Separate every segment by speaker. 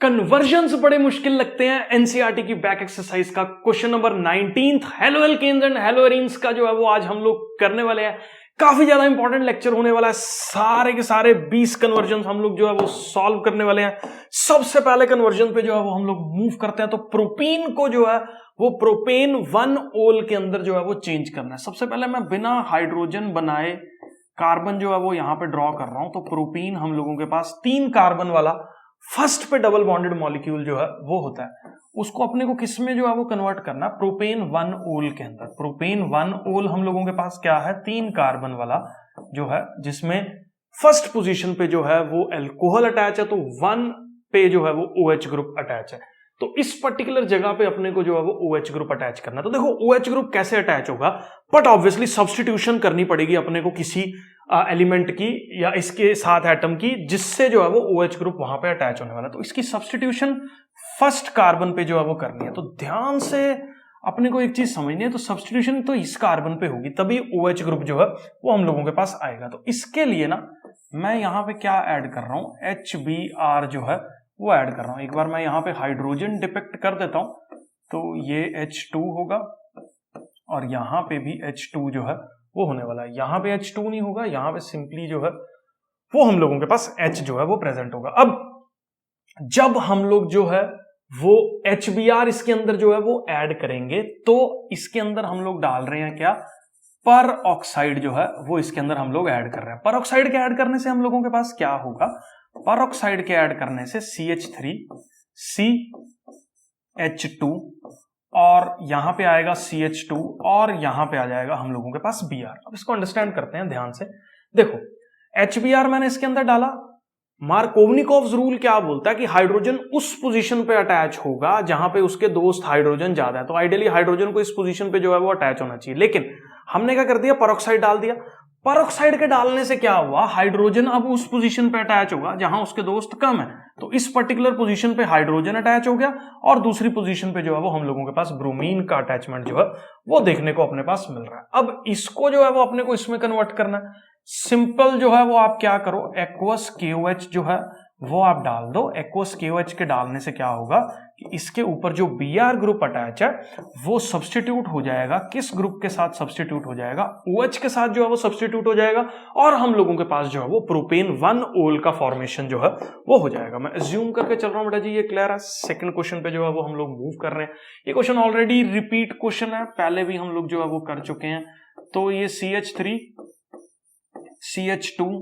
Speaker 1: Convergence बड़े मुश्किल लगते हैं। एनसीईआरटी की बैक एक्सरसाइज का question number 19 haloalkanes and haloarenes का जो है वो आज हम लोग करने वाले हैं। काफी ज्यादा इंपॉर्टेंट लेक्चर होने वाला है। सारे के सारे 20 कन्वर्जन हम लोग जो है वो सॉल्व करने वाले हैं। सबसे पहले कन्वर्जन पे जो है वो हम लोग मूव करते हैं। तो प्रोपीन को जो है वो प्रोपेन 1 ओल के अंदर जो है वो चेंज करना है। सबसे पहले मैं बिना हाइड्रोजन बनाए कार्बन जो है वो यहां पे ड्रॉ कर रहा हूं। तो प्रोपीन हम लोगों के पास 3 कार्बन वाला फर्स्ट पे डबल बॉन्डेड मॉलिक्यूल जो है वो होता है। उसको अपने को किस में जो है वो कन्वर्ट करना, प्रोपेन 1 ओल के अंदर। प्रोपेन 1 ओल हम लोगों के पास क्या है, 3 कार्बन वाला जो है, जिसमें फर्स्ट पोजीशन पे जो है वो अल्कोहल अटैच है, तो 1 पे जो है वो OH ग्रुप अटैच है। तो इस पर्टिकुलर जगह पे अपने को जो है वो OH ग्रुप अटैच करना है। तो देखो OH ग्रुप कैसे अटैच होगा, बट ऑब्वियसली सब्स्टिट्यूशन करनी पड़ेगी अपने को किसी एलिमेंट की या इसके साथ एटम की, जिससे जो है वो OH ग्रुप वहां पे अटैच होने वाला है। तो इसकी सब्स्टिट्यूशन फर्स्ट कार्बन पे जो है वो करनी है। तो ध्यान से अपने को एक चीज समझनी है, तो सब्स्टिट्यूशन तो इस कार्बन पे होगी, तभी OH ग्रुप जो है वो हम लोगों के पास आएगा। तो इसके लिए ना मैं यहां पे क्या ऐड कर रहा हूं, HBr जो है वो ऐड कर रहा हूं। एक बार मैं यहां पे हाइड्रोजन डिपिक्ट कर देता हूं, तो ये H2 होगा और यहां पे भी H2 जो है वो होने वाला है। यहां पे H2 नहीं होगा, यहां पे सिंपली जो है वो हम लोगों के पास H जो है वो प्रेजेंट होगा। अब जब हम लोग जो है वो HBr इसके अंदर जो है वो ऐड करेंगे, तो इसके अंदर हम लोग डाल रहे हैं क्या, पर ऑक्साइड जो है वो इसके अंदर हम लोग ऐड कर रहे हैं। पर ऑक्साइड के ऐड करने से हम लोगों के पास क्या होगा, पर ऑक्साइड के ऐड करने से CH3 CH2 और यहां पे आएगा CH2 और यहां पे आ जाएगा हम लोगों के पास Br। अब इसको अंडरस्टैंड करते हैं ध्यान से। देखो HBr मैंने इसके अंदर डाला, मार्कोवनिकोव्स रूल क्या बोलता है कि हाइड्रोजन उस पोजीशन पे अटैच होगा जहां पे उसके दोस्त हाइड्रोजन ज्यादा है। तो आइडियली हाइड्रोजन को इस पोजीशन पे जो है वो अटैच होना चाहिए, लेकिन हमने क्या कर दिया, परऑक्साइड डाल दिया। परऑक्साइड के डालने से क्या हुआ, हाइड्रोजन अब उस पोजीशन पे अटैच होगा जहां उसके दोस्त कम है। तो इस पर्टिकुलर पोजीशन पे हाइड्रोजन अटैच हो गया और दूसरी पोजीशन पे जो है वो हम लोगों के पास ब्रोमीन का अटैचमेंट जो है वो देखने को अपने पास मिल रहा है। अब इसको जो है वो अपने को इसमें कन्वर्ट करना है। सिंपल जो है वो आप क्या करो, एक्वस KOH जो है वो आप डाल दो। एक्वस KOH के डालने से क्या होगा कि इसके ऊपर जो Br ग्रुप अटैच है वो सब्स्टिट्यूट हो जाएगा, किस ग्रुप के साथ सब्स्टिट्यूट हो जाएगा, OH के साथ जो है वो सब्स्टिट्यूट हो जाएगा और हम लोगों के पास जो है वो प्रोपेन 1 ओल का फॉर्मेशन जो है वो हो जाएगा। मैं अज्यूम करके चल रहा हूं बेटा जी, ये क्लियर है। सेकंड क्वेश्चन पे जो है वो हम लोग मूव कर रहे हैं। ये क्वेश्चन ऑलरेडी रिपीट क्वेश्चन है, पहले भी हम लोग जो है वो कर चुके हैं। तो ये CH3 CH2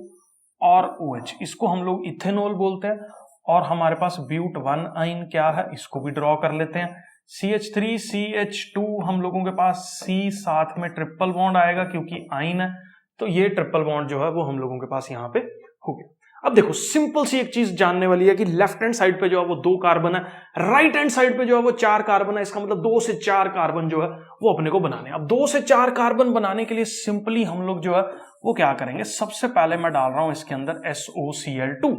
Speaker 1: और OH, इसको हम लोग इथेनॉल बोलते हैं। और हमारे पास ब्यूट 1 आइन क्या है, इसको भी ड्रॉ कर लेते हैं। CH3 CH2 हम लोगों के पास C साथ में ट्रिपल बॉन्ड आएगा क्योंकि आइन है, तो ये ट्रिपल बॉन्ड जो है वो हम लोगों के पास यहाँ पे हो गया। अब देखो सिंपल सी एक चीज जानने वाली है कि लेफ्ट हैंड साइड पे जो है वो 2 कार्बन है, राइट हैंड साइड पे जो है वो 4 कार्बन है। इसका मतलब 2 से 4 कार्बन जो है वो अपने को बनाने। अब 2 से 4 कार्बन बनाने के लिए सिंपली हम लोग जो है वो क्या करेंगे, सबसे पहले मैं डाल रहा हूं इसके अंदर SOCl2।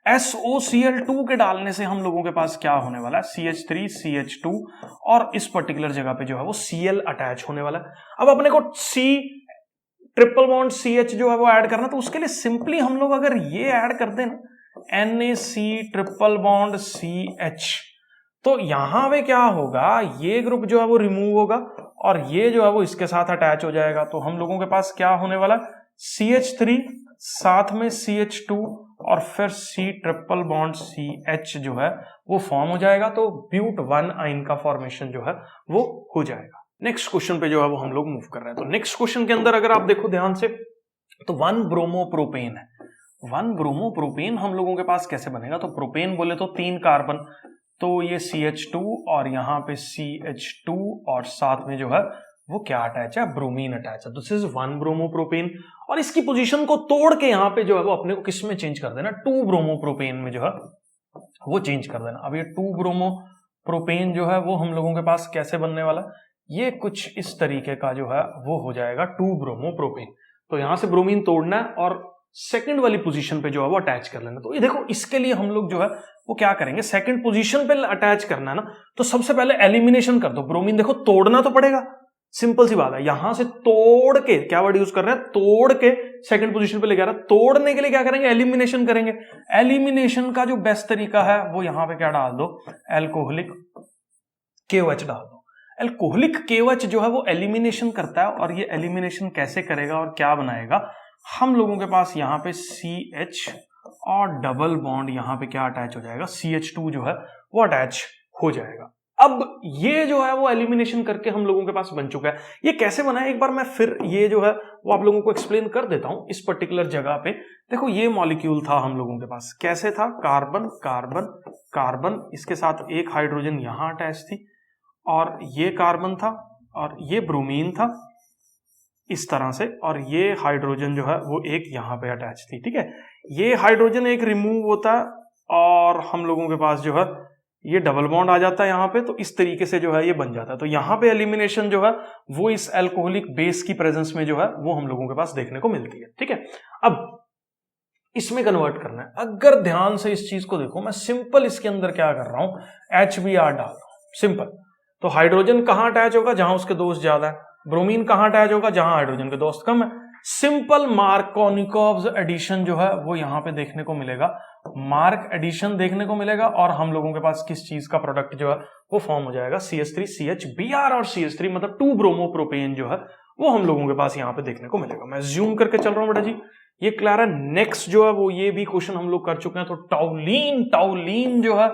Speaker 1: SOCl2 के डालने से हम लोगों के पास क्या होने वाला है, CH3 CH2 और इस पर्टिकुलर जगह पे जो है वो Cl अटैच होने वाला है। अब अपने को C ट्रिपल बॉन्ड CH जो है वो ऐड करना, तो उसके लिए सिंपली हम लोग अगर ये ऐड कर दें ना, NaC ट्रिपल बॉन्ड CH, तो यहां पे क्या होगा, ये ग्रुप जो है वो रिमूव होगा और ये जो है वो इसके साथ अटैच हो जाएगा। तो हम लोगों के पास क्या होने वाला, CH3 साथ में CH2 और फिर C ट्रिपल बॉन्ड CH जो है वो फॉर्म हो जाएगा। तो ब्यूट 1 आइन का फॉर्मेशन जो है वो हो जाएगा। नेक्स्ट क्वेश्चन पे जो है वो हम लोग मूव कर रहे हैं। तो नेक्स्ट क्वेश्चन के अंदर अगर आप देखो ध्यान से, तो 1 ब्रोमोप्रोपेन है। 1 ब्रोमोप्रोपेन हम लोगों के पास कैसे बनेगा, तो प्रोपेन बोले तो 3 कार्बन, तो ये CH2 और यहाँ पे CH2 और साथ में जो है वो क्या अटैच है, ब्रोमीन अटैच है। This is 1 bromopropane. और इसकी पोजीशन को तोड़ के यहाँ पे जो है वो अपने को किस में चेंज कर देना, 2 ब्रोमोप्रोपेन में जो है वो चेंज कर देना। अब ये 2 ब्रोमोप्रोपेन जो है वो हम लोगों के पास कैसे बनने वाला, ये कुछ इस तरीके का जो है वो हो जाएगा 2 ब्रोमोप्रोपेन। तो यहां से ब्रोमीन तोड़ना है और सेकंड वाली पोजीशन पे जो है वो अटैच कर लेना। तो ये देखो इसके लिए हम लोग जो है वो क्या करेंगे, सेकंड पोजीशन पे अटैच करना है ना, तो सबसे पहले एलिमिनेशन कर दो। ब्रोमीन देखो तोड़ना तो पड़ेगा, सिंपल सी बात है, यहां से तोड़ के, क्या वर्ड यूज कर रहे हैं, तोड़ के सेकंड पोजीशन पे ले जा रहा है। तोड़ने के लिए क्या करेंगे, एलिमिनेशन करेंगे। एलिमिनेशन का जो बेस्ट तरीका है वो यहां पे क्या डाल दो, एल्कोहलिक KOH डाल दो। एल्कोहलिक KOH जो है वो एलिमिनेशन करता है, और ये एलिमिनेशन कैसे करेगा और क्या बनाएगा, हम लोगों के पास यहां पे CH और डबल बॉन्ड यहां पे क्या अटैच हो जाएगा, CH2 जो है वो अटैच हो जाएगा। अब ये जो है वो एलिमिनेशन करके हम लोगों के पास बन चुका है। ये कैसे बना है एक बार मैं फिर ये जो है वो आप लोगों को एक्सप्लेन कर देता हूं। इस पर्टिकुलर जगह पे देखो, ये मॉलिक्यूल था हम लोगों के पास, कैसे था, कार्बन कार्बन कार्बन, इसके साथ एक हाइड्रोजन यहां अटैच थी, और ये कार्बन था और ये ब्रोमीन था इस तरह से, और ये हाइड्रोजन जो है वो एक यहां पे अटैच थी। ठीक है, ये हाइड्रोजन एक रिमूव होता है और हम लोगों के पास जो है ये डबल बॉन्ड आ जाता है यहाँ पे, तो इस तरीके से जो है ये बन जाता है। तो यहाँ पे एलिमिनेशन जो है वो इस एल्कोहलिक बेस की प्रेजेंस में जो है वो हम लोगों के पास देखने को मिलती है। ठीक है, अब इसमें कन्वर्ट करना है। अगर ध्यान से इस चीज को देखो, मैं सिंपल इसके अंदर क्या कर रहा हूं, HBr डाल रहा हूं, सिंपल। तो हाइड्रोजन कहां अटैच होगा, जहां उसके दोस्त ज्यादा है। ब्रोमीन कहां अटैच होगा, जहां हाइड्रोजन के दोस्त कम है। सिंपल मार्कोनिकोव्स एडिशन जो है वो यहां पे देखने को मिलेगा, मार्क एडिशन देखने को मिलेगा, और हम लोगों के पास किस चीज का प्रोडक्ट जो है वो फॉर्म हो जाएगा, CH3CHBr और CH3 मतलब 2 ब्रोमो प्रोपेन जो है वो हम लोगों के पास यहां पे देखने को मिलेगा। मैं ज्यूम करके चल रहा हूं बेटा जी, ये क्लियर है। नेक्स्ट जो है वो ये भी क्वेश्चन हम लोग कर चुके हैं। तो टाउलीन, टाउलीन जो है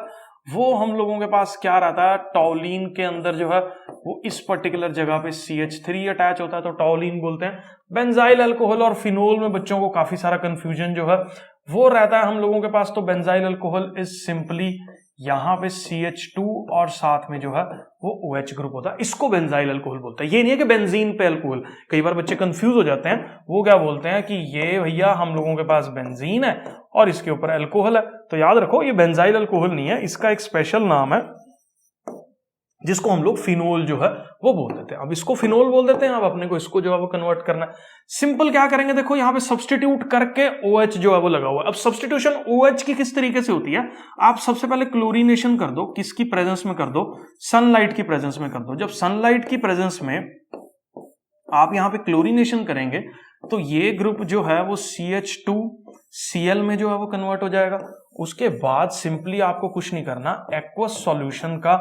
Speaker 1: वो हम लोगों के पास क्या रहता है, टॉलीन के अंदर जो है वो इस पर्टिकुलर जगह पे CH3 अटैच होता है, तो टॉलीन बोलते हैं। बेंजाइल अल्कोहल और फिनोल में बच्चों को काफी सारा कंफ्यूजन जो है वो रहता है हम लोगों के पास। तो बेंजाइल अल्कोहल इज सिंपली यहां पे CH2 और साथ में जो है वो OH ग्रुप होता है, इसको बेंजाइल अल्कोहल बोलता है। ये नहीं है कि बेंजीन पे अल्कोहल, कई बार बच्चे कंफ्यूज हो जाते हैं, वो क्या बोलते हैं कि ये भैया हम लोगों के पास बेंजीन है और इसके ऊपर अल्कोहल है। तो याद रखो ये बेंजाइल अल्कोहल नहीं है, इसका एक स्पेशल नाम है जिसको हम लोग फिनोल जो है वो बोल देते हैं। अब इसको फिनोल बोल देते हैं, अब अपने को इसको जो है वो कन्वर्ट करना है। सिंपल क्या करेंगे, देखो यहां पे सब्स्टिट्यूट करके OH जो है वो लगा हुआ है। अब सब्स्टिट्यूशन OH की किस तरीके से होती है, आप सबसे पहले क्लोरीनेशन कर दो, किसकी प्रेजेंस में कर दो, सनलाइट की प्रेजेंस में कर दो। जब सनलाइट की प्रेजेंस में आप यहां पे क्लोरीनेशन करेंगे तो ये ग्रुप जो है वो CH2Cl में जो है वो कन्वर्ट हो जाएगा। उसके बाद सिंपली आपको कुछ नहीं करना, एक्वस सॉल्यूशन का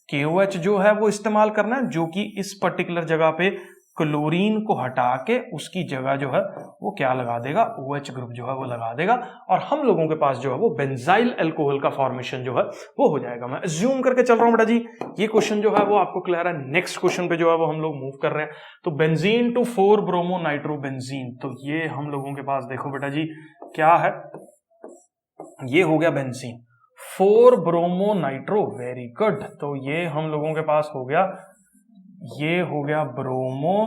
Speaker 1: KOH जो है वो इस्तेमाल करना है, जो कि इस पर्टिकुलर जगह पे क्लोरीन को हटा के उसकी जगह जो है वो क्या लगा देगा, OH ग्रुप जो है वो लगा देगा, और हम लोगों के पास जो है वो बेंजाइल अल्कोहल का फॉर्मेशन जो है वो हो जाएगा। मैं अज्यूम करके चल रहा हूं बेटा जी, ये क्वेश्चन जो है वो आपको क्लियर है। नेक्स्ट क्वेश्चन पे जो है वो हम लोग मूव कर रहे हैं। तो बेंजीन टू 4 ब्रोमो नाइट्रोबेंजीन, तो ये हम लोगों के पास देखो बेटा जी क्या है, ये हो गया benzene 4 bromo nitro, very good. तो ये हम लोगों के पास हो गया, ये हो गया ब्रोमो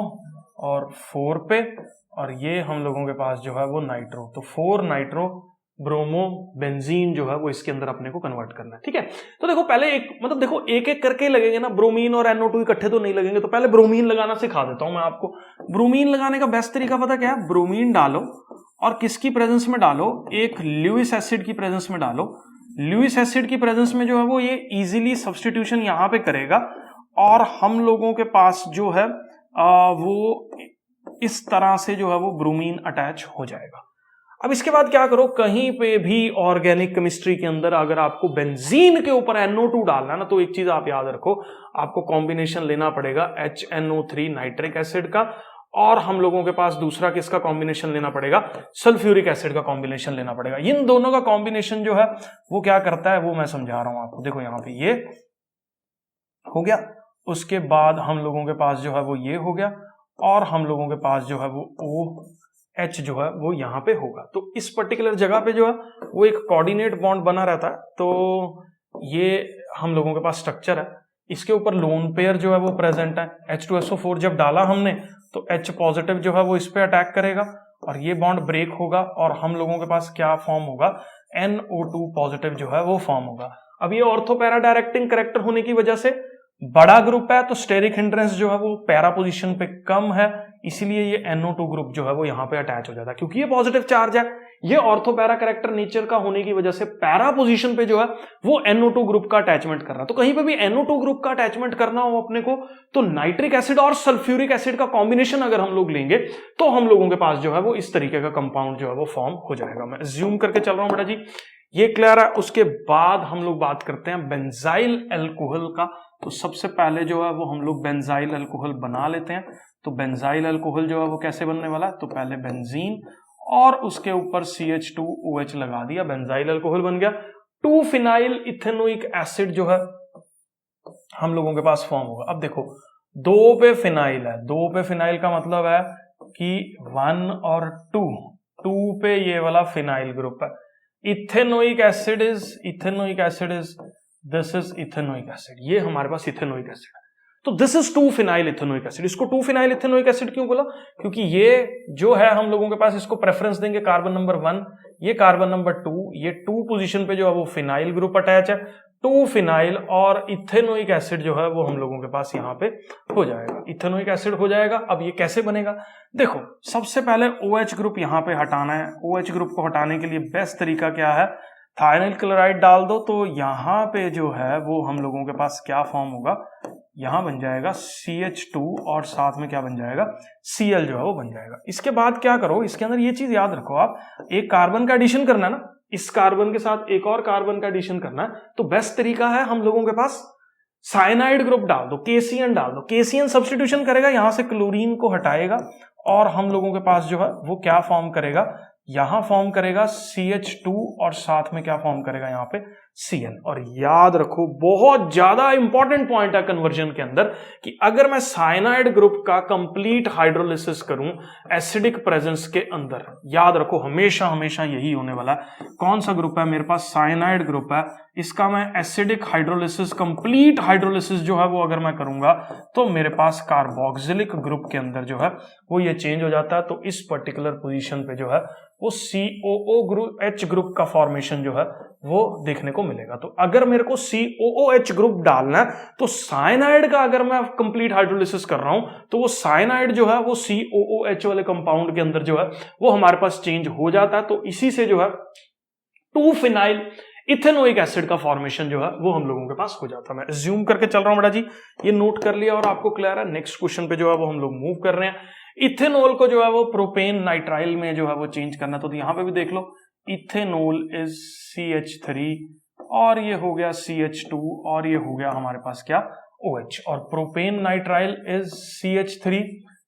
Speaker 1: और 4 पे, और ये हम लोगों के पास जो है वो नाइट्रो। तो 4 नाइट्रो ब्रोमो बेंजीन जो है वो इसके अंदर अपने को कन्वर्ट करना है। ठीक है, तो देखो पहले एक मतलब देखो एक एक करके लगेंगे ना, ब्रोमीन और NO2 इकट्ठे तो नहीं लगेंगे, तो पहले ब्रोमीन लगाना सिखा देता हूं मैं आपको। ब्रोमीन लगाने का बेस्ट तरीका पता क्या है, ब्रोमीन डालो और किसकी प्रेजेंस में डालो, एक ल्यूइस एसिड की प्रेजेंस में डालो। ल्यूइस एसिड की प्रेजेंस में जो है वो ये इजीली सब्स्टिट्यूशन यहां पे करेगा, और हम लोगों के पास जो है वो इस तरह से जो है वो ब्रोमीन अटैच हो जाएगा। अब इसके बाद क्या करो, कहीं पे भी ऑर्गेनिक केमिस्ट्री के अंदर अगर आपको बेंजीन के ऊपर NO2 डालना है ना, तो एक चीज आप याद रखो, आपको कॉम्बिनेशन लेना पड़ेगा HNO3 नाइट्रिक एसिड का, और हम लोगों के पास दूसरा किसका कॉम्बिनेशन लेना पड़ेगा, सल्फ्यूरिक एसिड का कॉम्बिनेशन लेना पड़ेगा। इन दोनों का कॉम्बिनेशन जो है वो क्या करता है वो मैं समझा रहा हूं आपको। देखो यहां पे ये हो गया, उसके बाद हम लोगों के पास जो है वो ये हो गया, और हम लोगों के पास जो है वो OH जो है वो यहां पे होगा। तो इस पर्टिकुलर जगह पे जो है वो एक कोऑर्डिनेट बॉन्ड बना रहता है। तो ये हम लोगों के पास स्ट्रक्चर है, इसके ऊपर लोन पेयर जो है वो प्रेजेंट है। H2SO4 जब डाला हमने तो H पॉजिटिव जो है वो इस पे अटैक करेगा, और ये बॉन्ड ब्रेक होगा, और हम लोगों के पास क्या फॉर्म होगा, NO2 पॉजिटिव जो है वो फॉर्म होगा। अब ये ऑर्थो पैरा डायरेक्टिंग करेक्टर होने की वजह से बड़ा ग्रुप है तो स्टेरिक हिंड्रेंस जो है वो पैरा पोजीशन पे कम है, इसीलिए ये NO2 ग्रुप जो है वो यहाँ पे अटैच हो जाता है, क्योंकि ये पॉजिटिव चार्ज है। ये ऑर्थो पैरा कैरेक्टर नेचर का होने की वजह से पैरा पोजीशन पे जो है वो NO2 ग्रुप का अटैचमेंट कर रहा है। तो कहीं पे भी NO2 ग्रुप का अटैचमेंट करना हो अपने को, तो नाइट्रिक एसिड और सल्फ्यूरिक एसिड का कॉम्बिनेशन अगर हम लोग लेंगे तो हम लोगों के पास जो है वो इस तरीके का कंपाउंड जो है वो फॉर्म हो जाएगा। मैं ज्यूम करके चल रहा हूं बेटा जी, ये क्लियर है। उसके बाद हम लोग बात करते हैं बेंजाइल अल्कोहल का। तो सबसे पहले जो है वो हम लोग बेंजाइल अल्कोहल बना लेते हैं। तो बेंजाइल अल्कोहल जो है वो कैसे बनने वाला है, तो पहले बेंजीन और उसके ऊपर CH2OH लगा दिया, बेंजाइल अल्कोहल बन गया। 2 फिनाइल इथेनोइक एसिड जो है हम लोगों के पास फॉर्म होगा। अब देखो 2 पे फिनाइल है, 2 पे फिनाइल का मतलब है कि 1 और 2 पे ये वाला फिनाइल ग्रुप है। Ethanoic acid is this is ethanoic acid, ये हमारे पास इथेनोइक एसिड है। तो this is 2 phenyl ethanoic acid. इसको 2 फिनाइल इथेनोइक एसिड क्यों बोला, क्योंकि ये जो है हम लोगों के पास इसको प्रेफरेंस देंगे कार्बन नंबर 1, ये कार्बन नंबर 2, ये 2 पोजीशन पे जो है वो फिनाइल ग्रुप अटैच है। 2 फिनाइल और इथेनोइक एसिड जो है वो हम लोगों के पास यहाँ पे हो जाएगा, इथेनोइक एसिड हो जाएगा। अब ये कैसे बनेगा, देखो सबसे पहले OH ग्रुप यहाँ पे हटाना है। OH ग्रुप को हटाने के लिए बेस्ट तरीका क्या है, थायनाइल क्लोराइड डाल दो। तो यहाँ पे जो है वो हम लोगों के पास क्या फॉर्म होगा, यहां बन जाएगा CH2 और साथ में क्या बन जाएगा, Cl जो है वो बन जाएगा। इसके बाद क्या करो, इसके अंदर ये चीज याद रखो, आप एक कार्बन का एडिशन करना है ना, इस कार्बन के साथ एक और कार्बन का एडिशन करना है, तो बेस्ट तरीका है हम लोगों के पास साइनाइड ग्रुप डाल दो, KCN डाल दो। KCN सब्स्टिट्यूशन करेगा, यहां से क्लोरीन को हटाएगा और हम लोगों के पास जो है वो क्या फॉर्म करेगा, यहां फॉर्म करेगा CH2 और साथ में क्या फॉर्म करेगा यहाँ पे Cn। और याद रखो बहुत ज्यादा इंपॉर्टेंट पॉइंट है कन्वर्जन के अंदर कि अगर मैं साइनाइड ग्रुप का कंप्लीट हाइड्रोलिसिस करूं एसिडिक प्रेजेंस के अंदर, याद रखो हमेशा हमेशा यही होने वाला है। कौन सा ग्रुप है मेरे पास, साइनाइड ग्रुप है, इसका मैं एसिडिक हाइड्रोलिसिस कंप्लीट हाइड्रोलिसिस जो है वो अगर मैं करूंगा तो मेरे पास कार्बोक्सिलिक ग्रुप के अंदर जो है वो ये चेंज हो जाता है। तो इस पर्टिकुलर पोजीशन पे जो है वो COO ग्रुप H ग्रुप का फॉर्मेशन जो है वो देखने को मिलेगा। तो अगर मेरे को COOH ग्रुप डालना है तो साइनाइड का अगर मैं कंप्लीट हाइड्रोलिसिस कर रहा हूं तो वो साइनाइड जो है वो COOH वाले कंपाउंड के अंदर जो है वो हमारे पास चेंज हो जाता है। तो इसी से जो है 2 फिनाइल इथेनोइक एसिड का फॉर्मेशन जो है वो हम लोगों के पास हो जाता है। मैं अज्यूम करके चल रहा हूं बेटा जी, ये नोट कर लिया और आपको क्लियर है। नेक्स्ट क्वेश्चन पे जो है वो हम लोग मूव कर रहे हैं। इथेनॉल को जो है वो प्रोपेन नाइट्राइल में जो है वो चेंज करना, तो यहां पे भी देख लो इथेनॉल इज CH3 और ये हो गया CH2 और ये हो गया हमारे पास क्या OH, और प्रोपेन नाइट्राइल इज CH3,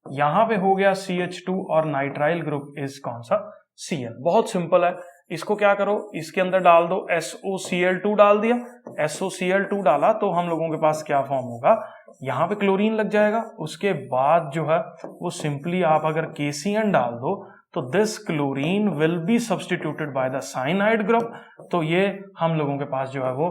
Speaker 1: यहां पे हो गया CH2 और नाइट्राइल ग्रुप इज कौन सा, Cl। बहुत सिंपल है, इसको क्या करो, इसके अंदर डाल दो SOCl2 डाल दिया, SOCl2 डाला तो हम लोगों के पास क्या फॉर्म होगा, यहां पे क्लोरीन लग जाएगा। उसके बाद जो है वो सिंपली आप अगर KCN डाल दो तो this chlorine will be substituted by the cyanide group. तो ये हम लोगों के पास जो है वो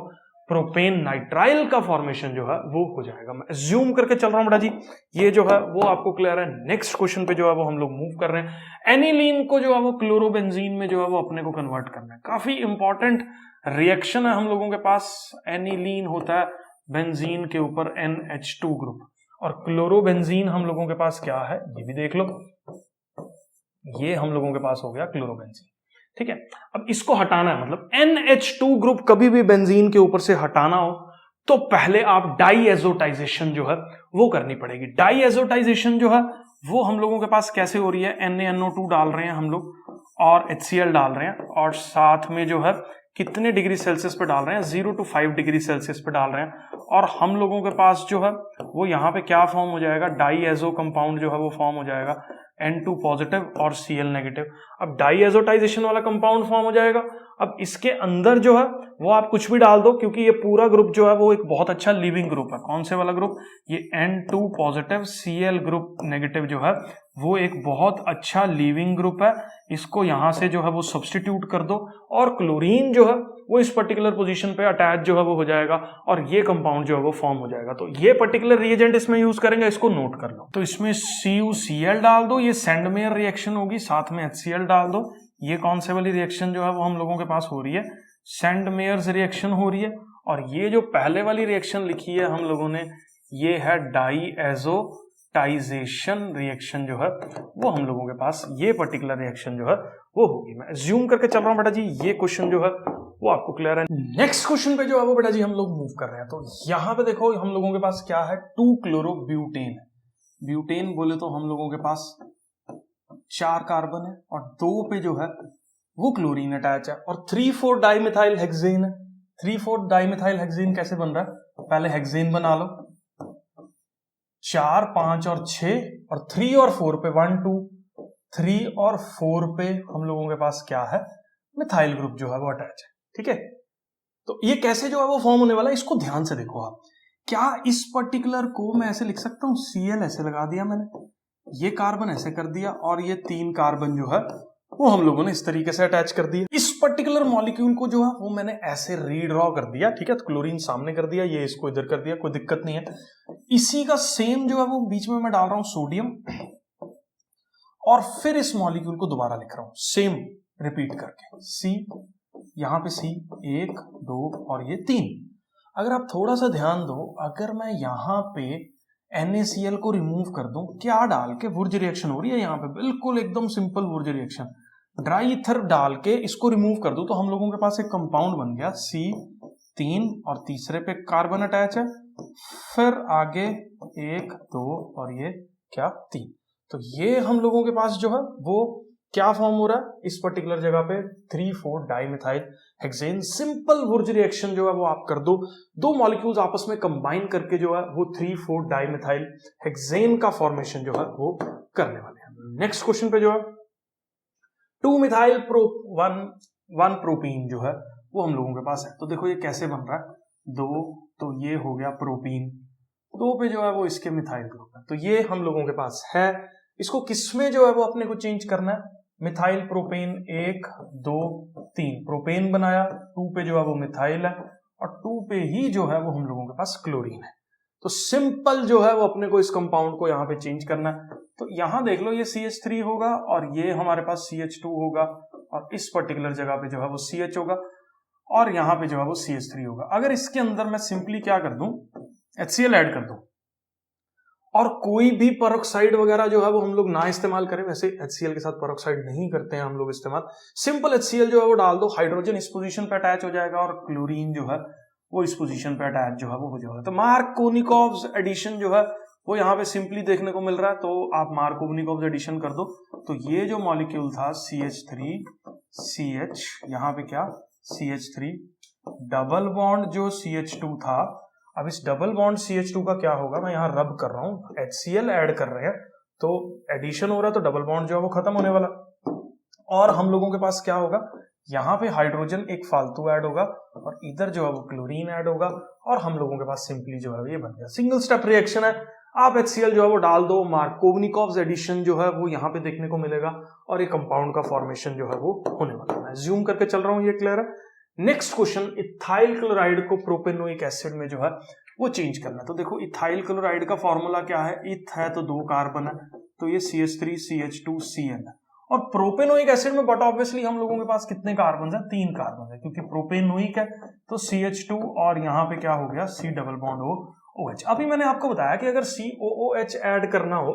Speaker 1: प्रोपेन नाइट्राइल का फॉर्मेशन जो है वो हो जाएगा। मैं अज्यूम करके चल रहा हूं बेटा जी, ये जो है वो आपको क्लियर है। नेक्स्ट क्वेश्चन पे जो है वो हम लोग मूव कर रहे हैं। एनिलीन को जो है वो क्लोरोबेंजीन में जो है वो अपने को कन्वर्ट करना है। काफी इंपॉर्टेंट रिएक्शन है हम लोगों के पास। एनिलीन होता है बेंजीन के ऊपर NH2 ग्रुप, और क्लोरोबेंजीन हम लोगों के पास क्या है ये भी देख लो, ये हम लोगों के पास हो गया क्लोरोबेंजीन। ठीक है, अब इसको हटाना है, मतलब NH2 ग्रुप कभी भी बेंजीन के ऊपर से हटाना हो तो पहले आप डाईएजोटाइजेशन जो है वो करनी पड़ेगी। डाईएजोटाइजेशन जो है वो हम लोगों के पास कैसे हो रही है, NaNO2 डाल रहे हैं हम लोग और HCl डाल रहे हैं, और साथ में जो है कितने डिग्री सेल्सियस पे डाल रहे हैं, 0 to 5 डिग्री सेल्सियस पे डाल रहे हैं, और हम लोगों के पास जो है वो यहाँ पे क्या फॉर्म हो जाएगा, डाईएजो कंपाउंड जो है वो फॉर्म हो जाएगा, N2 पॉजिटिव और Cl नेगेटिव। अब डाईएजोटाइजेशन वाला कंपाउंड फॉर्म हो जाएगा। अब इसके अंदर जो है वो आप कुछ भी डाल दो, क्योंकि ये पूरा ग्रुप जो है वो एक बहुत अच्छा लिविंग ग्रुप है। कौन से वाला ग्रुप, ये N2 positive Cl group negative जो है वो एक बहुत अच्छा लिविंग ग्रुप है। इसको यहां से जो है वो सब्स्टिट्यूट कर दो और क्लोरीन जो है वो इस पर्टिकुलर पोजीशन पे अटैच जो है वो हो जाएगा और ये कंपाउंड जो है वो फॉर्म हो जाएगा। तो ये पर्टिकुलर रिएजेंट इसमें यूज करेंगे, इसको नोट कर लो। तो इसमें CuCl डाल दो, ये सेंडमेयर रिएक्शन होगी, साथ में HCl डाल दो। ये कौन से वाली रिएक्शन जो है वो हम लोगों के पास हो रही है, सेंडमेयर्स रिएक्शन हो रही है। और ये जो पहले वाली रिएक्शन लिखी है हम लोगों ने, ये है डाईएज़ोटाइजेशन रिएक्शन जो है वो हम लोगों के पास ये पर्टिकुलर रिएक्शन जो है वो होगी। मैं अज्यूम करके चल रहा हूं बेटा जी ये क्वेश्चन जो है वो आपको क्लियर है। नेक्स्ट क्वेश्चन पे जो है वो बेटा जी हम लोग मूव कर रहे हैं। तो यहां पे देखो हम लोगों के पास क्या है, 2-क्लोरोब्यूटेन है। ब्यूटेन बोले तो हम लोगों के पास 4 कार्बन है और 2 पे जो है वो क्लोरीन अटैच है और 3,4 डाइमिथाइल हेक्सेन है। 3,4 डाइमिथाइल हेक्सेन कैसे बन रहा है, पहले हेक्सेन बना लो, 4, 5 और 6 और 3 और 4 पे 1, 2, 3 और 4 पे हम लोगों के पास क्या है, मिथाइल ग्रुप जो है वो अटैच है। ठीक है, तो ये कैसे जो है वो फॉर्म होने वाला है, इसको ध्यान से देखो आप। क्या इस पर्टिकुलर को मैं ऐसे लिख सकता हूं, Cl ऐसे लगा दिया मैंने, ये कार्बन ऐसे कर दिया और ये 3 कार्बन जो है वो हम लोगों ने इस तरीके से अटैच कर दिया। इस पर्टिकुलर मॉलिक्यूल को जो है वो मैंने ऐसे रीड्रॉ कर दिया। ठीक है, तो क्लोरीन सामने कर दिया, ये इसको इधर कर दिया, कोई दिक्कत नहीं है। इसी का सेम जो है वो बीच में मैं डाल रहा हूं सोडियम और फिर इस मॉलिक्यूल को दोबारा लिख रहा हूं सेम रिपीट करके, C, यहां पे C 1, 2 और ये 3। अगर आप थोड़ा सा ध्यान दो, अगर मैं यहां पे NaCl को रिमूव कर दूं, क्या डाल के वुर्ज रिएक्शन हो रही है यहाँ पे, बिल्कुल एकदम सिंपल वुर्ज रिएक्शन, ड्राई ईथर डाल के इसको रिमूव कर दूं तो हम लोगों के पास एक कंपाउंड बन गया C3 और तीसरे पे कार्बन अटैच है, फिर आगे 1, 2 और ये क्या 3। तो ये हम लोगों के पास जो है वो क्या फॉर्म हो रहा है इस पर्टिकुलर जगह पे, 3,4 डाइमिथाइल हेक्सेन। सिंपल वुर्ज रिएक्शन जो है वो आप कर दो, 2 मॉलिक्यूल्स आपस में कंबाइन करके जो है वो 3,4 डाइमिथाइल हेक्सेन का फॉर्मेशन जो है वो करने वाले हैं। नेक्स्ट क्वेश्चन पे जो है 2-मिथाइल 1 प्रोपीन जो है वो हम लोगों के पास है। तो देखो ये कैसे बन रहा है, 2, तो ये हो गया प्रोपीन, 2 पे जो है वो इसके मिथाइल ग्रुप है, तो ये हम लोगों के पास है। इसको किसमें जो है वो अपने को चेंज करना है, मिथाइल प्रोपेन 1, 2, 3 प्रोपेन बनाया, 2 पे जो है वो मिथाइल है और 2 पे ही जो है वो हम लोगों के पास क्लोरीन है। तो सिंपल जो है वो अपने को इस कंपाउंड को यहाँ पे चेंज करना है। तो यहां देख लो ये CH3 होगा और ये हमारे पास CH2 होगा और इस पर्टिकुलर जगह पे जो है वो CH होगा और यहाँ पे जो है वो CH3 होगा। अगर इसके अंदर मैं सिंपली क्या कर दूं, HCl ऐड कर दूं और कोई भी पेरोक्साइड वगैरह जो है वो हम लोग ना इस्तेमाल करें, वैसे HCl के साथ पेरोक्साइड नहीं करते हैं हम लोग इस्तेमाल, सिंपल HCl जो है वो डाल दो, हाइड्रोजन इस पोजीशन पे अटैच हो जाएगा और क्लोरीन जो है वो इस पोजीशन पे अटैच जो है वो हो जाएगा। तो मार्कोनिकोव्स एडिशन जो है वो यहाँ पे सिंपली देखने को मिल रहा है, तो आप मार्कोनिकोव्स एडिशन कर दो। तो ये जो मॉलिक्यूल था CH3 CH, यहाँ पे क्या CH3 डबल बॉन्ड जो CH2 था, अब इस डबल बॉन्ड CH2 का क्या होगा, मैं यहाँ रब कर रहा हूं, HCl ऐड कर रहे हैं तो एडिशन हो रहा है, तो डबल बॉन्ड जो है वो खत्म होने वाला और हम लोगों के पास क्या होगा, यहाँ पे हाइड्रोजन एक फालतू ऐड होगा और इधर जो है वो क्लोरीन ऐड होगा और हम लोगों के पास सिंपली जो है ये बन गया सिंगल स्टेप रिएक्शन है। आप HCl जो है वो डाल दो, मार्कोनिकोव्स एडिशन जो है वो यहाँ पे देखने को मिलेगा और ये कंपाउंड का फॉर्मेशन जो है वो होने वाला है। मैं ज्यूम करके चल रहा हूँ, ये क्लियर है। नेक्स्ट क्वेश्चन, इथाइल क्लोराइड को प्रोपेनोइक एसिड में जो है वो चेंज करना है। तो देखो इथाइल क्लोराइड का फॉर्मूला क्या है, इथ है तो 2 कार्बन है, तो ये CH3 CH2 Cl है और प्रोपेनोइक एसिड में बट ऑब्वियसली हम लोगों के पास कितने कार्बन है, 3 कार्बन है, क्योंकि प्रोपेनोइक है तो CH2 और यहाँ पे क्या हो गया C डबल बॉन्ड OH। अभी मैंने आपको बताया कि अगर COOH ऐड करना हो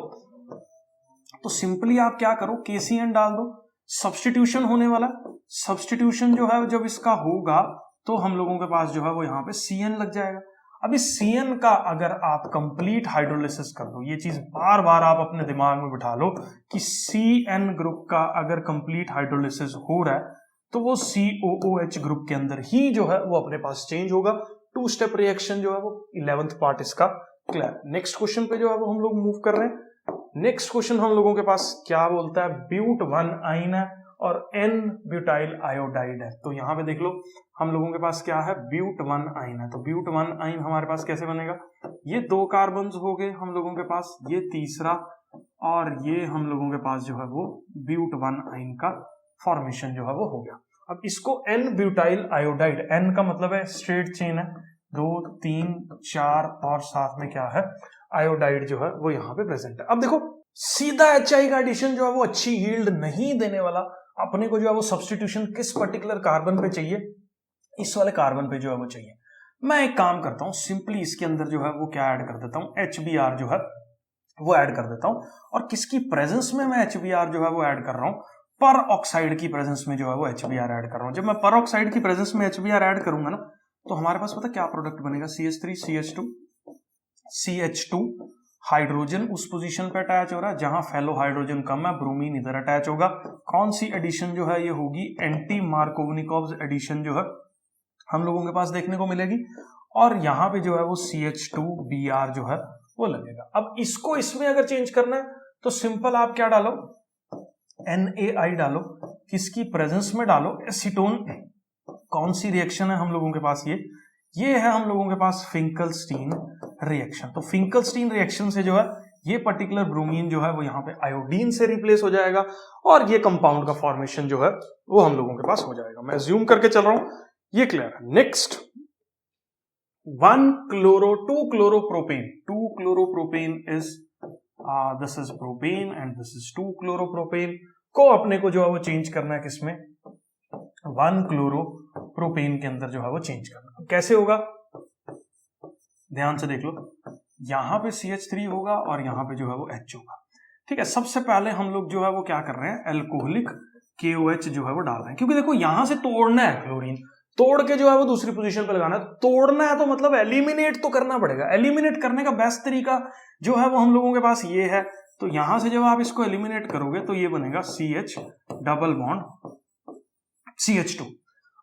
Speaker 1: तो सिंपली आप क्या करो, KCN डाल दो, सब्स्टिट्यूशन होने वाला, सब्स्टिट्यूशन जो है जब इसका होगा तो हम लोगों के पास जो है वो यहाँ पे CN लग जाएगा। अब इस CN का अगर आप कंप्लीट हाइड्रोलिसिस कर दो, ये चीज बार बार आप अपने दिमाग में बिठा लो कि CN ग्रुप का अगर कंप्लीट हाइड्रोलिसिस हो रहा है तो वो COOH ग्रुप के अंदर ही जो है वो अपने पास चेंज होगा। 2 स्टेप रिएक्शन जो है वो 11th पार्ट इसका क्लियर। नेक्स्ट क्वेश्चन पे जो है वो हम लोग मूव कर रहे हैं। नेक्स्ट क्वेश्चन हम लोगों के पास क्या बोलता है, ब्यूट 1 आइन है और N ब्यूटाइल आयोडाइड है। तो यहां पे देख लो हम लोगों के पास क्या है, ब्यूट 1 आइन है। तो ब्यूट 1 आइन हमारे पास कैसे बनेगा, ये 2 कार्बन हो गए हम लोगों के पास, ये तीसरा और ये हम लोगों के पास जो है वो ब्यूट 1 आइन का फॉर्मेशन जो है वो हो गया। अब इसको N ब्यूटाइल आयोडाइड, N का मतलब है स्ट्रेट चेन है, 2, 3, 4 और साथ में क्या है आयोडाइड जो है वो यहाँ पे प्रेजेंट है। अब देखो सीधा HI का एडिशन जो है वो अच्छी यील्ड नहीं देने वाला, अपने को जो है वो सब्स्टिट्यूशन किस पर्टिकुलर कार्बन पे चाहिए, इस वाले कार्बन पे जो है वो चाहिए। मैं एक काम करता हूं, सिंपली इसके अंदर जो है वो क्या ऐड कर देता हूं, HBr जो है वो ऐड कर देता हूं। और किसकी प्रेजेंस में मैं HBr जो है वो ऐड कर रहा हूं, पर ऑक्साइड की प्रेजेंस में जो है वो HBr ऐड कर रहा हूं। जब मैं पर ऑक्साइड की प्रेजेंस में HBr ऐड करूंगा ना, तो हमारे पास पता क्या प्रोडक्ट बनेगा, CH3 CH2 CH2, हाइड्रोजन उस पोजीशन पे अटैच हो रहा है जहां फेलो हाइड्रोजन कम है, ब्रोमीन इधर अटैच होगा। कौन सी एडिशन जो है ये होगी, एंटी मार्कोवनिकोव एडिशन जो है हम लोगों के पास देखने को मिलेगी। और यहां पे जो है वो CH2Br जो है वो लगेगा। अब इसको इसमें अगर चेंज करना है तो सिंपल आप क्या डालो, NaI डालो, किसकी प्रेजेंस में डालो, एसीटोन। कौन सी रिएक्शन है हम लोगों के पास, ये है हम लोगों के पास फिंकलस्टीन रिएक्शन। तो फिंकलस्टीन रिएक्शन से जो है ये पर्टिकुलर ब्रोमीन जो है वो यहाँ पे आयोडीन से रिप्लेस हो जाएगा और ये कंपाउंड का फॉर्मेशन जो है वो हम लोगों के पास हो जाएगा। मैं ज्यूम करके चल रहा हूं, ये क्लियर है। Next 2-chloro-propane, 2-chloropropane is this is propane and this is 2-chloropropane को अपने को जो है वो चेंज करना है किसमें, 1-chloropropane के अंदर जो है वो चेंज करना। कैसे होगा, ध्यान से देख लो, यहां पे CH3 होगा और यहां पे जो है वो H होगा। ठीक है, सबसे पहले हम लोग जो है वो क्या कर रहे हैं, एल्कोहलिक KOH जो है वो डाल रहे हैं, क्योंकि देखो यहां से तोड़ना है क्लोरीन, तोड़ के जो है वो दूसरी पोजीशन पे लगाना है। तोड़ना है तो मतलब एलिमिनेट तो करना पड़ेगा। एलिमिनेट करने का बेस्ट तरीका जो है वो हम लोगों के पास ये है। तो यहां से जब आप इसको एलिमिनेट करोगे तो ये बनेगा CH डबल बॉन्ड CH2।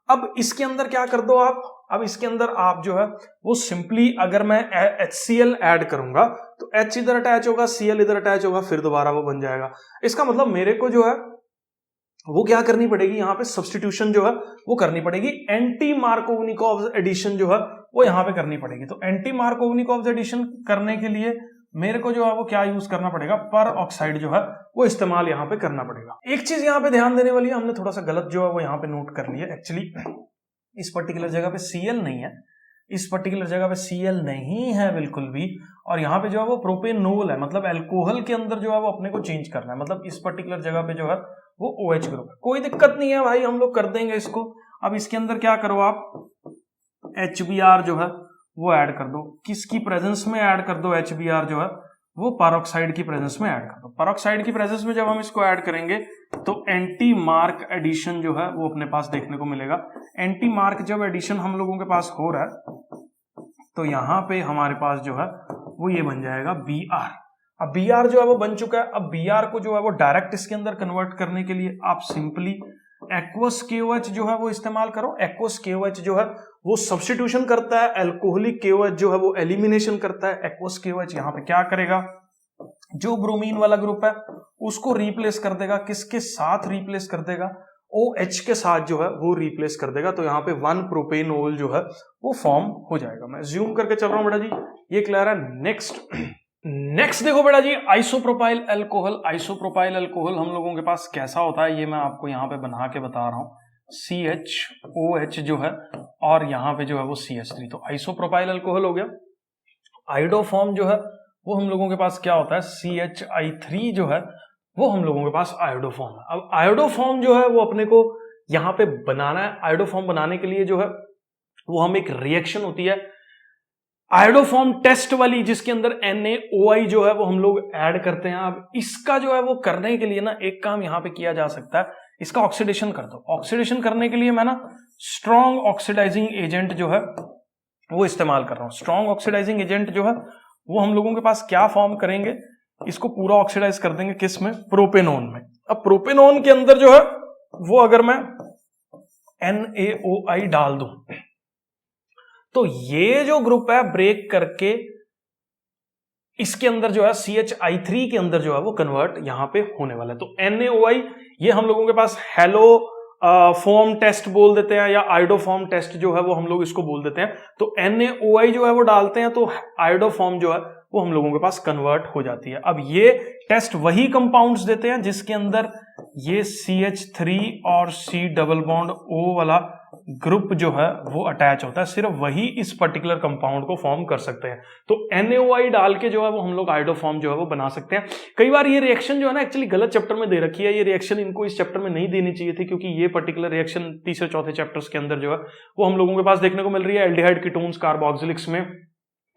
Speaker 1: अब इसके अंदर क्या कर दो आप, अब इसके अंदर आप जो है वो सिंपली अगर मैं HCl ऐड करूंगा तो H इधर अटैच होगा, Cl इधर अटैच होगा, फिर दोबारा वो बन जाएगा। इसका मतलब मेरे को जो है वो क्या करनी पड़ेगी, यहां पे सब्स्टिट्यूशन जो है वो करनी पड़ेगी। एंटी मार्कोवनिकोव एडिशन जो है वो यहां पे करनी पड़ेगी। तो एंटी मार्कोवनिकोव एडिशन करने के लिए मेरे को जो है वो क्या यूज करना पड़ेगा, पर ऑक्साइड जो है वो इस्तेमाल यहां पे करना पड़ेगा। एक चीज यहां पे ध्यान देने वाली है, हमने थोड़ा सा गलत जो है वो यहां पे नोट कर लिया। एक्चुअली इस पर्टिकुलर जगह पे Cl नहीं है, इस पर्टिकुलर जगह पे Cl नहीं है बिल्कुल भी, और यहाँ पे जो है वो प्रोपेनोल है, मतलब अल्कोहल के अंदर जो है वो अपने को चेंज करना है। मतलब इस पर्टिकुलर जगह पे जो है वो OH ग्रुप है। कोई दिक्कत नहीं है भाई, हम लोग कर देंगे इसको। अब इसके अंदर क्या करो आप, HBr जो है वो ऐड कर दो। किसकी प्रेजेंस में ऐड कर दो, HBr जो है वो परऑक्साइड की प्रेजेंस में ऐड कर दो। परऑक्साइड की प्रेजेंस में जब हम इसको ऐड करेंगे तो एंटी मार्क एडिशन जो है वो अपने पास देखने को मिलेगा। एंटी मार्क जब एडिशन हम लोगों के पास हो रहा है तो यहां पे हमारे पास जो है वो ये बन जाएगा Br। अब Br जो है वो बन चुका है। अब Br को जो है वो डायरेक्ट इसके अंदर कन्वर्ट करने के लिए आप सिंपली एक्वस KOH जो है वो इस्तेमाल करो। एक्वस KOH जो है वो सब्स्टिट्यूशन करता है, अल्कोहलिक KOH जो है वो एलिमिनेशन करता है। एक्वस KOH यहाँ पे क्या करेगा, जो ब्रोमीन वाला ग्रुप है उसको रिप्लेस कर देगा। किसके साथ रिप्लेस कर देगा, OH के साथ जो है वो रिप्लेस कर देगा। तो यहाँ पे 1-प्रोपेनोल जो है वो फॉर्म हो जाएगा। मैं ज्यूम करके चल रहा हूं बेटा जी, ये क्लियर है। नेक्स्ट देखो बेटा जी, आइसोप्रोपाइल अल्कोहल। आइसोप्रोपाइल अल्कोहल हम लोगों के पास कैसा होता है ये मैं आपको यहाँ पे बना के बता रहा हूँ। CHOH जो है और यहाँ पे जो है वो CH3, तो आइसोप्रोपाइल अल्कोहल हो गया। आयोडोफॉर्म जो है वो हम लोगों के पास क्या होता है, CHI3 जो है वो हम लोगों के पास आयोडोफॉर्म है। अब आयोडोफॉर्म जो है वो अपने को यहाँ पे बनाना है। आयोडोफॉर्म बनाने के लिए जो है वो हम एक रिएक्शन होती है आयोडोफॉर्म टेस्ट वाली, जिसके अंदर NaOI जो है वो हम लोग ऐड करते हैं। अब इसका जो है वो करने के लिए ना एक काम यहाँ पे किया जा सकता है, इसका ऑक्सीडेशन कर दो। ऑक्सीडेशन करने के लिए मैं ना स्ट्रॉन्ग ऑक्सीडाइजिंग एजेंट जो है वो इस्तेमाल कर रहा हूं। स्ट्रॉन्ग ऑक्सीडाइजिंग एजेंट जो है वो हम लोगों के पास क्या फॉर्म करेंगे, इसको पूरा ऑक्सीडाइज कर देंगे किस में, प्रोपेनोन में। अब प्रोपेनोन के अंदर जो है वो अगर मैं NaOI डाल दूं तो ये जो ग्रुप है ब्रेक करके इसके अंदर जो है CHI3 के अंदर जो है वो कन्वर्ट यहां पे होने वाला है। तो NaOI ये हम लोगों के पास हेलो फॉर्म टेस्ट बोल देते हैं, या आयोडोफॉर्म टेस्ट जो है वो हम लोग इसको बोल देते हैं। तो NaOI जो है वो डालते हैं तो आयोडोफॉर्म जो है वो हम लोगों के पास कन्वर्ट हो जाती है। अब ये टेस्ट वही कंपाउंड्स देते हैं जिसके अंदर ये CH3 और C डबल बॉन्ड O वाला ग्रुप जो है वो अटैच होता है, सिर्फ वही इस पर्टिकुलर कंपाउंड को फॉर्म कर सकते हैं। तो NaOI डाल के जो है वो हम लोग आयोडोफॉर्म जो है वो बना सकते हैं। कई बार ये रिएक्शन जो है ना एक्चुअली गलत चैप्टर में दे रखी है, ये रिएक्शन इनको इस चैप्टर में नहीं देनी चाहिए थी, क्योंकि ये पर्टिकुलर रिएक्शन तीसरे चौथे चैप्टर्स के अंदर जो है वो हम लोगों के पास देखने को मिल रही है। एल्डिहाइड कीटोन्स कार्बोक्सिलिक्स में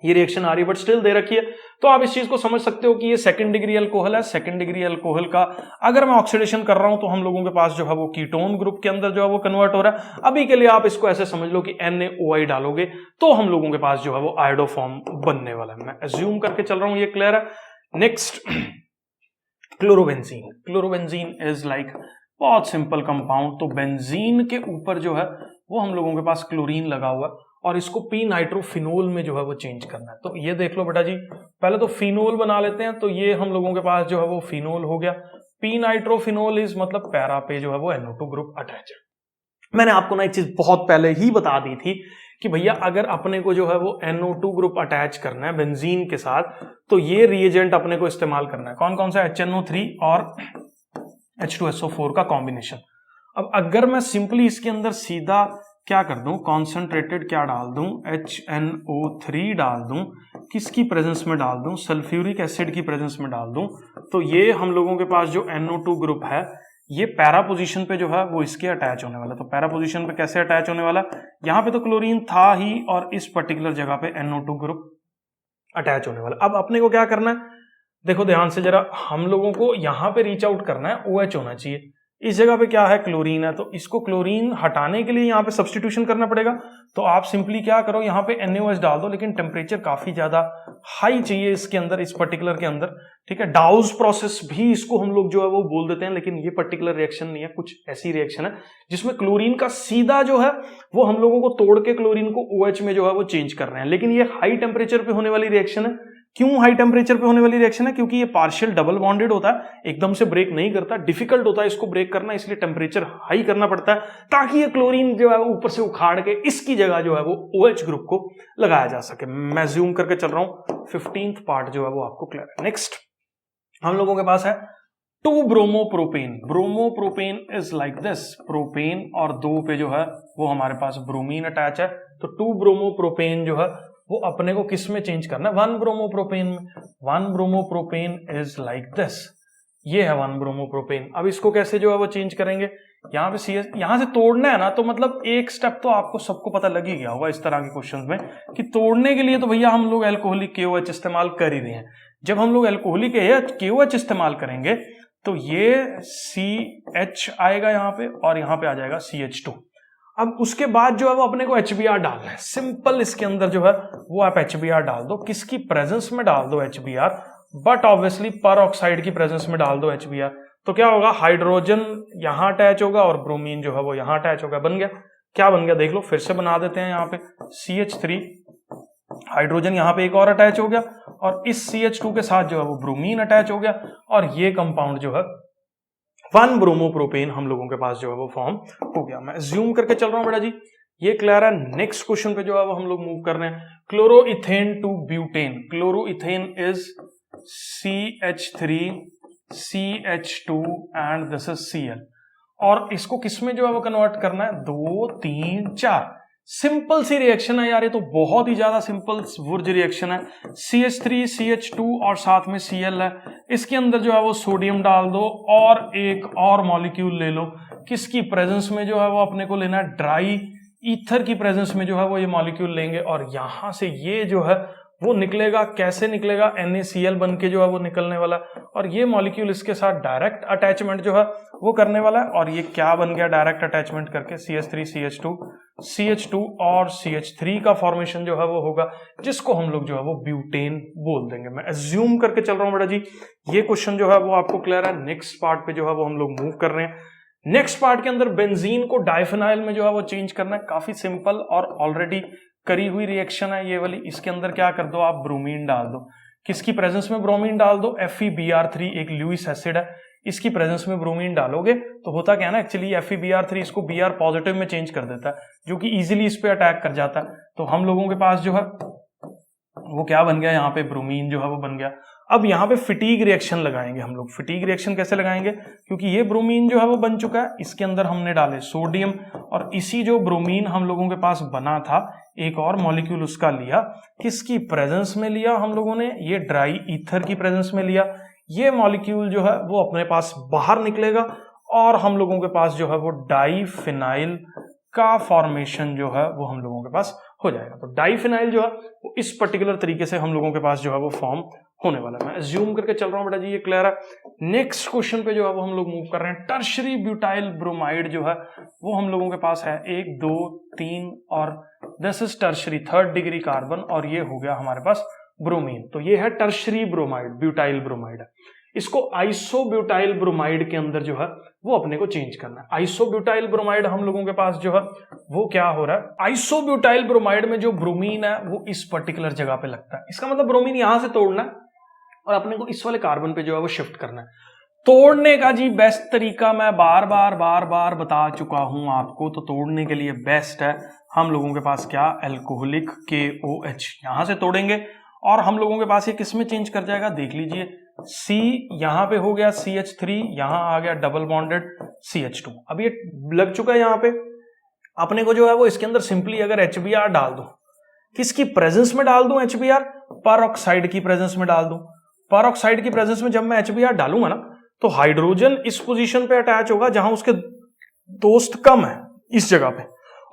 Speaker 1: ये रिएक्शन आ रही है, बट स्टिल दे रखी है। तो आप इस चीज को समझ सकते हो कि ये सेकंड डिग्री अल्कोहल है। सेकंड डिग्री अल्कोहल का अगर मैं ऑक्सीडेशन कर रहा हूं तो हम लोगों के पास जो है वो कीटोन ग्रुप के अंदर जो है वो कन्वर्ट हो रहा है। अभी के लिए आप इसको ऐसे समझ लो कि NaOI डालोगे तो हम लोगों के पास जो है वो आयोडोफॉर्म बनने वाला है। मैं अज्यूम करके चल रहा हूं, ये क्लियर है। Next, chlorobenzene. Chlorobenzene is like बहुत सिंपल कंपाउंड। तो बेंजीन के ऊपर जो है वो हम लोगों के पास क्लोरीन लगा हुआ है और इसको पी नाइट्रोफिनोल में जो है वो चेंज करना है। तो ये देख लो बेटा जी, पहले तो फिनोल बना लेते हैं। तो ये हम लोगों के पास जो है वो फिनोल हो गया। पी नाइट्रोफिनोल इज मतलब पैरा पे जो है वो NO2 ग्रुप अटैच है। मैंने आपको ना एक चीज बहुत पहले ही बता दी थी कि भैया अगर अपने को जो है वो NO2 ग्रुप अटैच करना है बेंजीन के साथ, तो ये रिएजेंट अपने को इस्तेमाल करना है। कौन कौन सा? HNO3 और H2SO4 का कॉम्बिनेशन। अब अगर मैं सिंपली इसके अंदर सीधा क्या कर दूं, कॉन्सेंट्रेटेड क्या डाल दूं, HNO3 डाल दूं, किसकी प्रेजेंस में डाल दूं, सल्फ्यूरिक एसिड की प्रेजेंस में डाल दूं, तो ये हम लोगों के पास जो NO2 ग्रुप है ये पैरा पोजीशन पे जो है वो इसके अटैच होने वाला। तो पैरा पोजीशन पे कैसे अटैच होने वाला? यहाँ पे तो क्लोरीन था ही और इस पर्टिकुलर जगह पे NO2 ग्रुप अटैच होने वाला। अब अपने को क्या करना है, देखो ध्यान से जरा, हम लोगों को यहाँ पे रीच आउट करना है, OH होना चाहिए। इस जगह पे क्या है? क्लोरीन है। तो इसको क्लोरीन हटाने के लिए यहाँ पे सब्स्टिट्यूशन करना पड़ेगा। तो आप सिंपली क्या करो, यहाँ पे NaOH डाल दो, लेकिन टेम्परेचर काफी ज्यादा हाई चाहिए इसके अंदर, इस पर्टिकुलर के अंदर, ठीक है। डाउज प्रोसेस भी इसको हम लोग जो है वो बोल देते हैं, लेकिन ये पर्टिकुलर रिएक्शन नहीं है, कुछ ऐसी रिएक्शन है जिसमें क्लोरीन का सीधा जो है वो हम लोगों को तोड़ के क्लोरीन को OH में जो है वो चेंज कर रहे हैं। लेकिन ये हाई टेम्परेचर पे होने वाली रिएक्शन है। क्यों हाई टेम्परेचर पे होने वाली रिएक्शन है? क्योंकि ये पार्शियल डबल बॉन्डेड होता है, एकदम से ब्रेक नहीं करता, डिफिकल्ट होता है इसको ब्रेक करना, इसलिए टेम्परेचर हाई करना पड़ता है ताकि ये क्लोरीन जो है वो ऊपर से उखाड़ के इसकी जगह जो है वो OH ग्रुप को लगाया जा सके। मैं ज़ूम करके चल रहा हूं, 15th पार्ट जो है वो आपको क्लियर है। नेक्स्ट हम लोगों के पास है 2 bromopropane. Bromopropane is like this, propane और 2 पे जो है वो हमारे पास ब्रोमीन अटैच है। तो 2 ब्रोमोप्रोपेन जो है वो अपने को किस में चेंज करना है? 1 ब्रोमोप्रोपेन में। 1 ब्रोमोप्रोपेन इज लाइक दिस, ये है 1 ब्रोमोप्रोपेन। अब इसको कैसे जो है वो चेंज करेंगे? यहाँ पे CS, यहाँ से तोड़ना है ना, तो मतलब एक स्टेप तो आपको सबको पता लग ही गया होगा इस तरह के क्वेश्चंस में कि तोड़ने के लिए तो भैया हम लोग अल्कोहलिक KOH इस्तेमाल कर ही रहे हैं। जब हम लोग अल्कोहलिक KOH इस्तेमाल करेंगे तो ये CH आएगा यहाँ पे और यहाँ पे आ जाएगा CH2। अब उसके बाद जो है वो अपने को HBr डालना है। सिंपल इसके अंदर जो है वो आप HBr डाल दो। किसकी प्रेजेंस में डाल दो HBr? बट ऑब्वियसली पर ऑक्साइड की प्रेजेंस में डाल दो HBr। तो क्या होगा? हाइड्रोजन यहां अटैच होगा और ब्रोमीन जो है वो यहां अटैच होगा। बन गया। क्या बन गया देख लो, फिर से बना देते हैं। यहाँ पे CH3, हाइड्रोजन यहाँ पे एक और अटैच हो गया और इस CH2 के साथ जो है वो ब्रोमीन अटैच हो गया और ये कंपाउंड जो है 1 ब्रोमोप्रोपेन हम लोगों के पास जो है वो फॉर्म हो गया। मैं ज़ूम करके चल रहा हूं बेटा जी, ये क्लियर है। नेक्स्ट क्वेश्चन पे जो है वो हम लोग मूव कर रहे हैं। Chloroethane to butane. Chloroethane is CH3 CH2 and this is Cl। और इसको किसमें जो है वो कन्वर्ट करना है? 2 3 4। सिंपल सी रिएक्शन है यार, ये तो बहुत ही ज्यादा सिंपल वुर्ज रिएक्शन है। CH3 CH2 और साथ में Cl है। इसके अंदर जो है वो सोडियम डाल दो और एक और मॉलिक्यूल ले लो। किसकी प्रेजेंस में जो है वो अपने को लेना है? ड्राई ईथर की प्रेजेंस में जो है वो ये मॉलिक्यूल लेंगे और यहां से ये जो है वो निकलेगा। कैसे निकलेगा? NaCl बन के जो है वो निकलने वाला और ये मॉलिक्यूल इसके साथ डायरेक्ट अटैचमेंट जो है वो करने वाला है। और ये क्या बन गया? डायरेक्ट अटैचमेंट करके CH3 CH2 CH2 और CH3 का फॉर्मेशन जो है वो होगा, जिसको हम लोग जो है वो ब्यूटेन बोल देंगे। मैं अज्यूम करके चल रहा हूं बेटा जी, ये क्वेश्चन जो है वो आपको क्लियर है। नेक्स्ट पार्ट पे जो है वो हम लोग मूव कर रहे हैं। नेक्स्ट पार्ट के अंदर बेंजीन को डाइफेनाइल में जो है वो चेंज करना है। काफी सिंपल और ऑलरेडी करी हुई रिएक्शन है ये वाली। इसके अंदर क्या कर दो आप? ब्रोमीन डाल दो। किसकी प्रेजेंस में ब्रोमीन डाल दो? FeBr3 एक लुईस एसिड है, इसकी प्रेजेंस में ब्रोमीन डालोगे तो होता क्या है ना, एक्चुअली FeBr3 इसको Br पॉजिटिव में चेंज कर देता है, जो कि इजीली इस पे अटैक कर जाता है। तो हम लोगों के पास जो है वो क्या बन गया, यहाँ पे ब्रोमीन जो है वो बन गया। अब यहाँ पे फिटीग रिएक्शन लगाएंगे हम लोग। फिटीग रिएक्शन कैसे लगाएंगे, क्योंकि ये ब्रोमीन जो है वो बन चुका है, इसके अंदर हमने डाले सोडियम, और इसी जो ब्रोमीन हम लोगों के पास बना था, एक और मॉलिक्यूल उसका लिया, किसकी प्रेजेंस में लिया हम लोगों ने, ये ड्राई ईथर की प्रेजेंस में लिया। ये मॉलिक्यूल जो है वो अपने पास बाहर निकलेगा और हम लोगों के पास जो है वो डाईफिनाइल का फॉर्मेशन जो है वो हम लोगों के पास हो जाएगा। तो डाईफिनाइल जो है वो इस पर्टिकुलर तरीके से हम लोगों के पास जो है वो फॉर्म होने वाला है। मैं अज्यूम करके चल रहा हूं बेटा जी, ये क्लियर है। नेक्स्ट क्वेश्चन पे जो है वो हम लोग मूव कर रहे हैं। टर्शरी ब्यूटाइल ब्रोमाइड जो है वो हम लोगों के पास है 1 2 3 और this is tertiary 3rd degree carbon, और ये हो गया हमारे पास ब्रोमीन। तो ये है टर्शरी ब्रोमाइड, ब्यूटाइल ब्रोमाइड। इसको आइसोब्यूटाइल ब्रोमाइड के अंदर जो है वो अपने को चेंज करना है। आइसोब्यूटाइल ब्रोमाइड हम लोगों के पास जो है वो क्या हो रहा है, आइसोब्यूटाइल ब्रोमाइड में जो ब्रोमीन है वो इस पर्टिकुलर जगह पे लगता है। इसका मतलब ब्रोमीन यहां से तोड़ना है और अपने को इस वाले कार्बन पे जो है वो शिफ्ट करना है। तोड़ने का जी बेस्ट तरीका मैं बार बार बता चुका हूं आपको। तो तोड़ने के लिए बेस्ट है हम लोगों के पास क्या, एल्कोहलिक KOH यहां से तोड़ेंगे और हम लोगों के पास ये किस में चेंज कर जाएगा, देख लीजिए। C यहां पे हो गया CH3, यहां आ गया डबल बॉन्डेड CH2। अब ये लग चुका है यहां पे, अपने को जो है वो इसके अंदर सिंपली अगर HBr डाल दूं, किसकी प्रेजेंस में डाल दूं HBr, पर ऑक्साइड की प्रेजेंस में डाल दूं। पर ऑक्साइड की प्रेजेंस में जब मैं HBr डालूंगा ना, तो हाइड्रोजन इस पोजीशन पे अटैच होगा जहां उसके दोस्त कम है, इस जगह पे,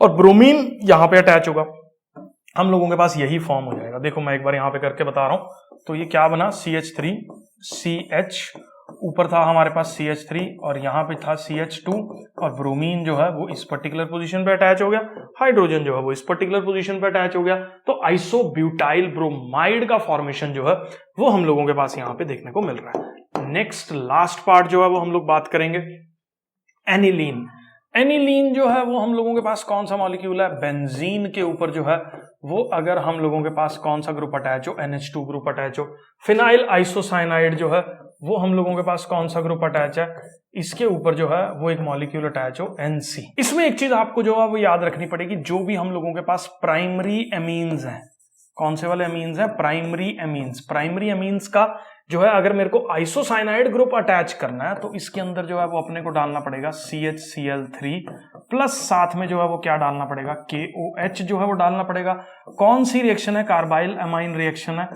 Speaker 1: और ब्रोमीन यहां पे अटैच होगा। हम लोगों के पास यही फॉर्म हो जाएगा। देखो मैं एक बार यहां पे करके बता रहा हूं। तो ये क्या बना, CH3 CH, ऊपर था हमारे पास CH3 और यहां पे था CH2, और ब्रोमीन जो है वो इस पर्टिकुलर पोजीशन पे अटैच हो गया, हाइड्रोजन जो है वो इस पर्टिकुलर पोजीशन पे अटैच हो गया। तो आइसोब्यूटाइल ब्रोमाइड का फॉर्मेशन जो है वो हम लोगों के पास यहां पे देखने को मिल रहा है। नेक्स्ट लास्ट पार्ट जो है वो हम लोग बात करेंगे एनिलीन। एनिलीन जो है वो हम लोगों के पास कौन सा मॉलिक्यूल है, बेंजीन के ऊपर जो है वो अगर हम लोगों के पास कौन सा ग्रुप अटैच हो, NH2 ग्रुप अटैच हो। फिनाइल आइसोसाइनाइड जो है वो हम लोगों के पास कौन सा ग्रुप अटैच है, इसके ऊपर जो है वो एक मॉलिक्यूल अटैच हो NC। इसमें एक चीज आपको जो है वो याद रखनी पड़ेगी, जो भी हम लोगों के पास प्राइमरी एमीन्स हैं, कौन से वाले एमीन्स हैं, प्राइमरी एमीन्स। प्राइमरी एमीन्स का जो है अगर मेरे को आइसोसाइनाइड ग्रुप अटैच करना है तो इसके अंदर जो है वो अपने को डालना पड़ेगा CHCl3 प्लस साथ में जो है वो क्या डालना पड़ेगा, KOH जो है वो डालना पड़ेगा। कौन सी रिएक्शन है, कार्बाइल एमाइन रिएक्शन है,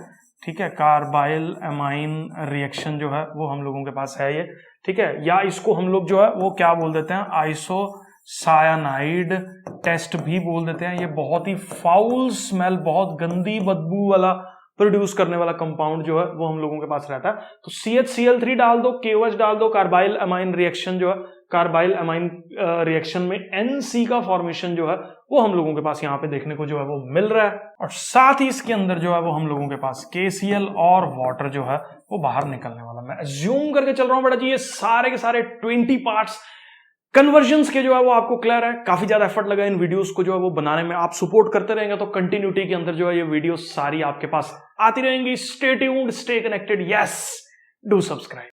Speaker 1: ठीक है। कार्बाइल एमाइन रिएक्शन जो है वो हम लोगों के पास है ये, ठीक है। या इसको हम लोग जो है वो क्या बोल देते हैं, आइसोसायानाइड टेस्ट भी बोल देते हैं। ये बहुत ही फाउल स्मेल, बहुत गंदी बदबू वाला प्रोड्यूस करने वाला कंपाउंड जो है वो हम लोगों के पास रहता है। तो CHCl3 डाल दो, KOH डाल दो, कार्बाइल अमाइन रिएक्शन जो है, कार्बाइल अमाइन रिएक्शन में NC का फॉर्मेशन जो है वो हम लोगों के पास यहाँ पे देखने को जो है वो मिल रहा है। और साथ ही इसके अंदर जो है वो हम लोगों के पास KCl और वाटर जो है वो बाहर निकलने वाला। मैं अज्यूम करके चल रहा हूं बेटा जी, ये सारे के सारे 20 पार्ट्स कन्वर्जन्स के जो है वो आपको क्लियर है। काफी ज्यादा एफर्ट लगा इन वीडियोस को जो है वो बनाने में। आप सपोर्ट करते रहेंगे तो कंटिन्यूटी के अंदर जो है ये वीडियो सारी आपके पास आती रहेंगी। Stay tuned, stay connected, yes, do subscribe.